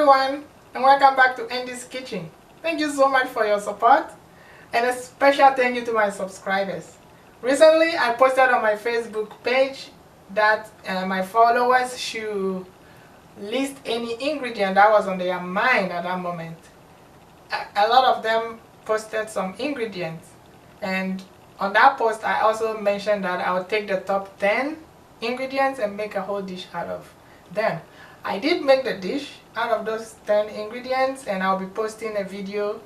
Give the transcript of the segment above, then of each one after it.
everyone, and welcome back to Andy's Kitchen. Thank you so much for your support, and a special thank you to my subscribers. Recently, I posted on my Facebook page that my followers should list any ingredient that was on their mind at that moment. A lot of them posted some ingredients, and on that post I also mentioned that I would take the top 10 ingredients and make a whole dish out of them. I did make the dish out of those 10 ingredients, and I'll be posting a video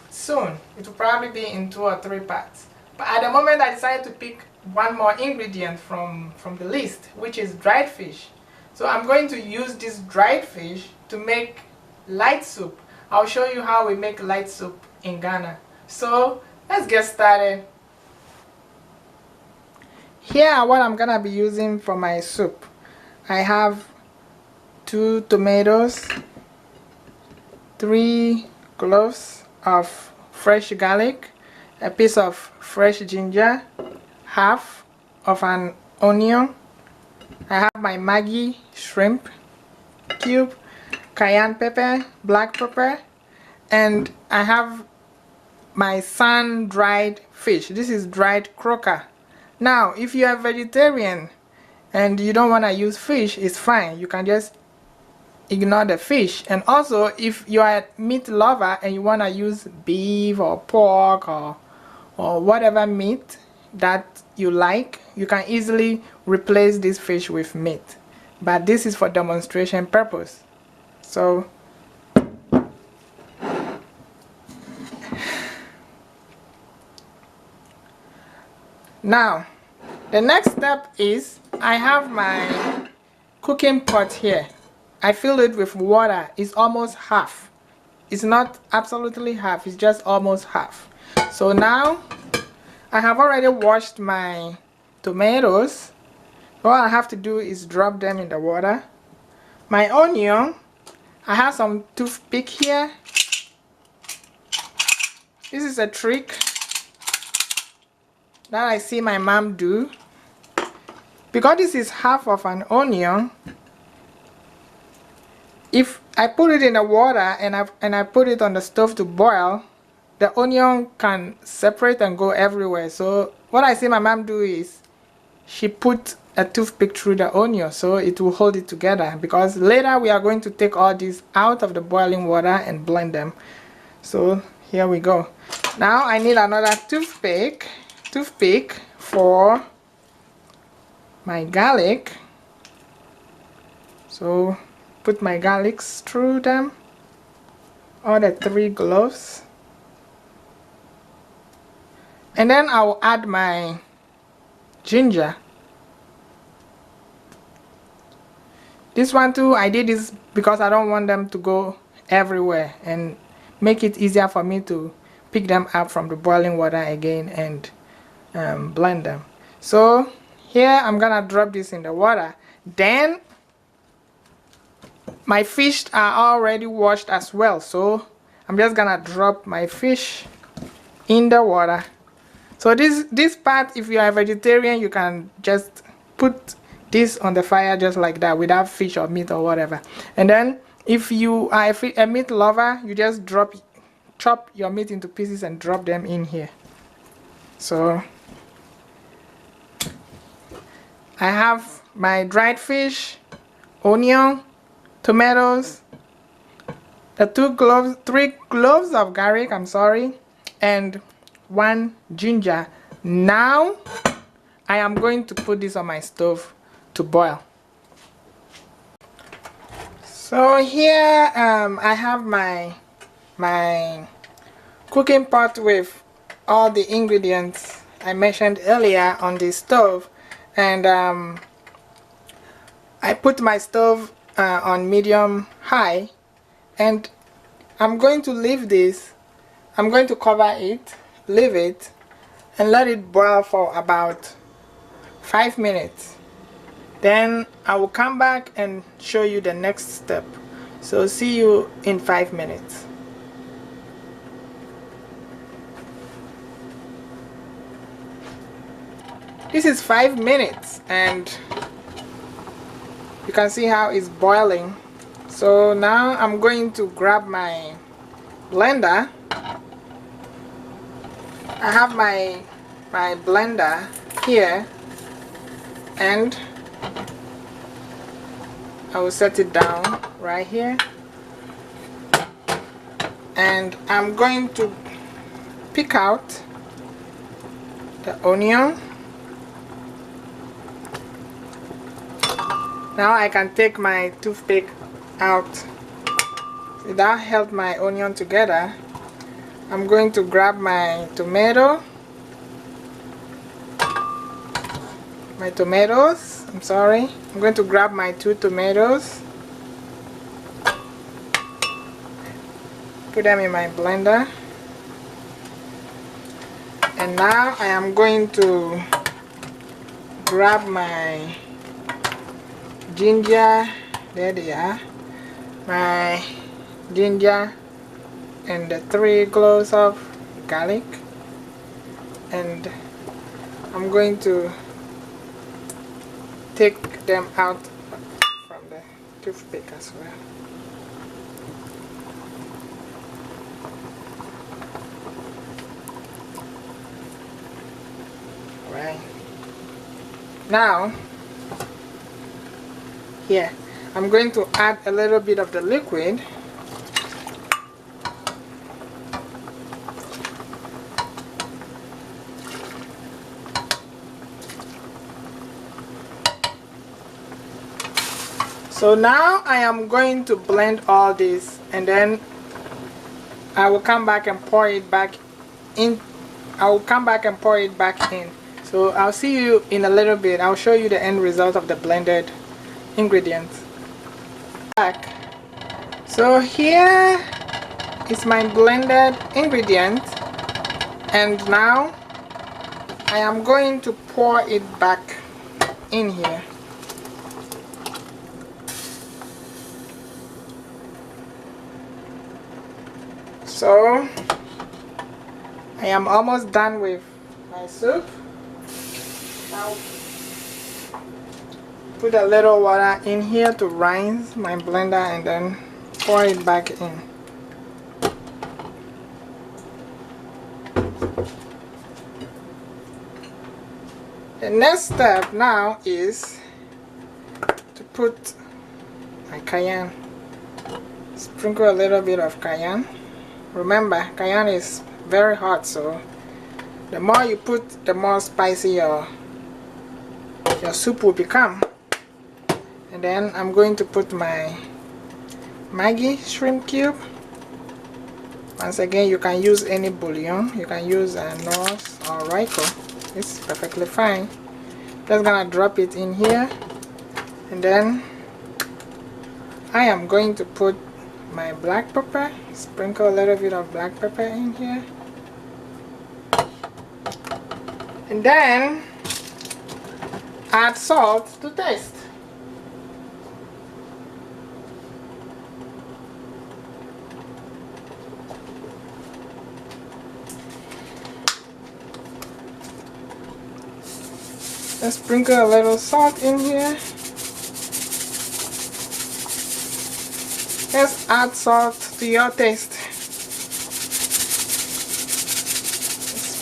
soon. It will probably be in 2 or 3 parts. But at the moment I decided to pick one more ingredient from the list, which is dried fish. So I'm going to use this dried fish to make light soup. I'll show you how we make light soup in Ghana. So let's get started. Here are what I'm gonna be using for my soup. I have 2 tomatoes, 3 cloves of fresh garlic, a piece of fresh ginger, half of an onion. I have my Maggi shrimp cube, cayenne pepper, black pepper, and I have my sun-dried fish. This is dried croaker. Now, if you are vegetarian and you don't want to use fish, it's fine. You can just ignore the fish. And also, if you are a meat lover and you want to use beef or pork or whatever meat that you like, you can easily replace this fish with meat. But this is for demonstration purpose. So now the next step is I have my cooking pot here. I fill it with water. It's almost half. It's not absolutely half, it's just almost half. So now I have already washed my tomatoes. All I have to do is drop them in the water. My onion, I have some toothpick here. This is a trick that I see my mom do. Because this is half of an onion, if I put it in the water and I put it on the stove to boil, the onion can separate and go everywhere. So what I see my mom do is she put a toothpick through the onion so it will hold it together, because later we are going to take all these out of the boiling water and blend them. So here we go. Now I need another toothpick for my garlic. So put my garlics through them, all the 3 cloves, and then I'll add my ginger. This one too, I did this because I don't want them to go everywhere and make it easier for me to pick them up from the boiling water again and blend them. So here I'm gonna drop this in the water. Then my fish are already washed as well, so I'm just gonna drop my fish in the water. So this part, if you are a vegetarian, you can just put this on the fire just like that without fish or meat or whatever. And then if you are a meat lover, you just chop your meat into pieces and drop them in here. So I have my dried fish, onion, tomatoes, the 3 cloves of garlic, I'm sorry, and 1 ginger. Now I am going to put this on my stove to boil. So here I have my cooking pot with all the ingredients I mentioned earlier on the stove, and I put my stove on medium high, and I'm going to leave this. I'm going to cover it, leave it, and let it boil for about 5 minutes. Then I will come back and show you the next step. So see you in 5 minutes. This is 5 minutes and you can see how it's boiling. So now I'm going to grab my blender. I have my blender here, and I will set it down right here, and I'm going to pick out the onion. Now I can take my toothpick out. See, that helped my onion together. I'm going to grab my tomatoes. I'm sorry. I'm going to grab my 2 tomatoes. Put them in my blender. And now I am going to grab my ginger. There they are. My ginger and the 3 cloves of garlic, and I'm going to take them out from the toothpick as well. Right now, here I'm going to add a little bit of the liquid. So now I am going to blend all this, and then I will come back and pour it back in. So I'll see you in a little bit. I'll show you the end result of the blended ingredients. So here is my blended ingredient, and now I am going to pour it back in here. So I am almost done with my soup. I'll put a little water in here to rinse my blender and then pour it back in. The next step now is to put my cayenne. Sprinkle a little bit of cayenne. Remember, cayenne is very hot, so the more you put, the more spicy your soup will become. And then I'm going to put my Maggi shrimp cube. Once again, you can use any bouillon. You can use Norse or Royco. It's perfectly fine. Just gonna drop it in here, and then I am going to put my black pepper. Sprinkle a little bit of black pepper in here, and then add salt to taste. Let's sprinkle a little salt in here. Let's add salt to your taste.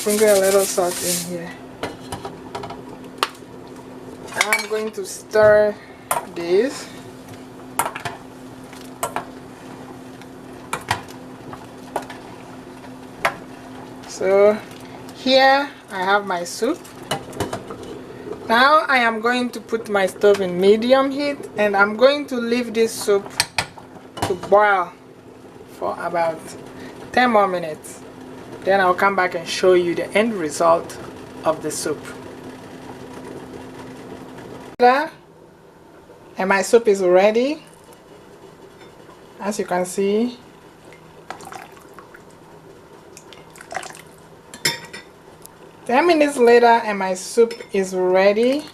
Sprinkle a little salt in here. I'm going to stir this. So here I have my soup. Now I am going to put my stove in medium heat, and I'm going to leave this soup to boil for about 10 more minutes. Then I'll come back and show you the end result of the soup. And my soup is ready, as you can see. Ten minutes later and my soup is ready.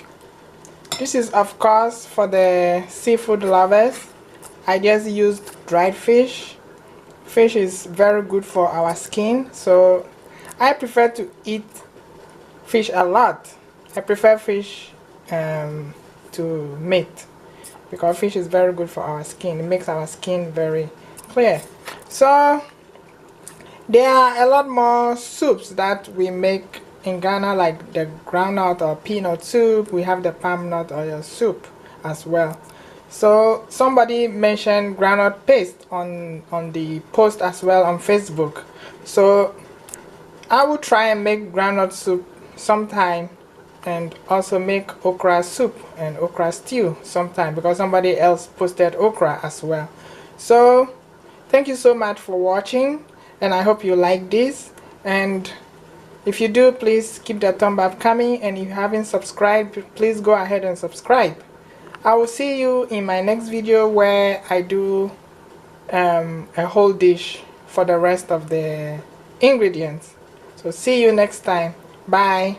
This is of course for the seafood lovers. I just used dried fish. Fish is very good for our skin, so I prefer to eat fish a lot. I prefer fish to meat. because fish is very good for our skin. It makes our skin very clear. So there are a lot more soups that we make in Ghana, like the groundnut or peanut soup. We have the palm nut oil soup as well. So somebody mentioned groundnut paste on the post as well on Facebook. So I will try and make groundnut soup sometime, and also make okra soup and okra stew sometime, because somebody else posted okra as well. So thank you so much for watching, and I hope you like this. And if you do, please keep the thumb up coming, and if you haven't subscribed, please go ahead and subscribe. I will see you in my next video where I do a whole dish for the rest of the ingredients. So see you next time. Bye.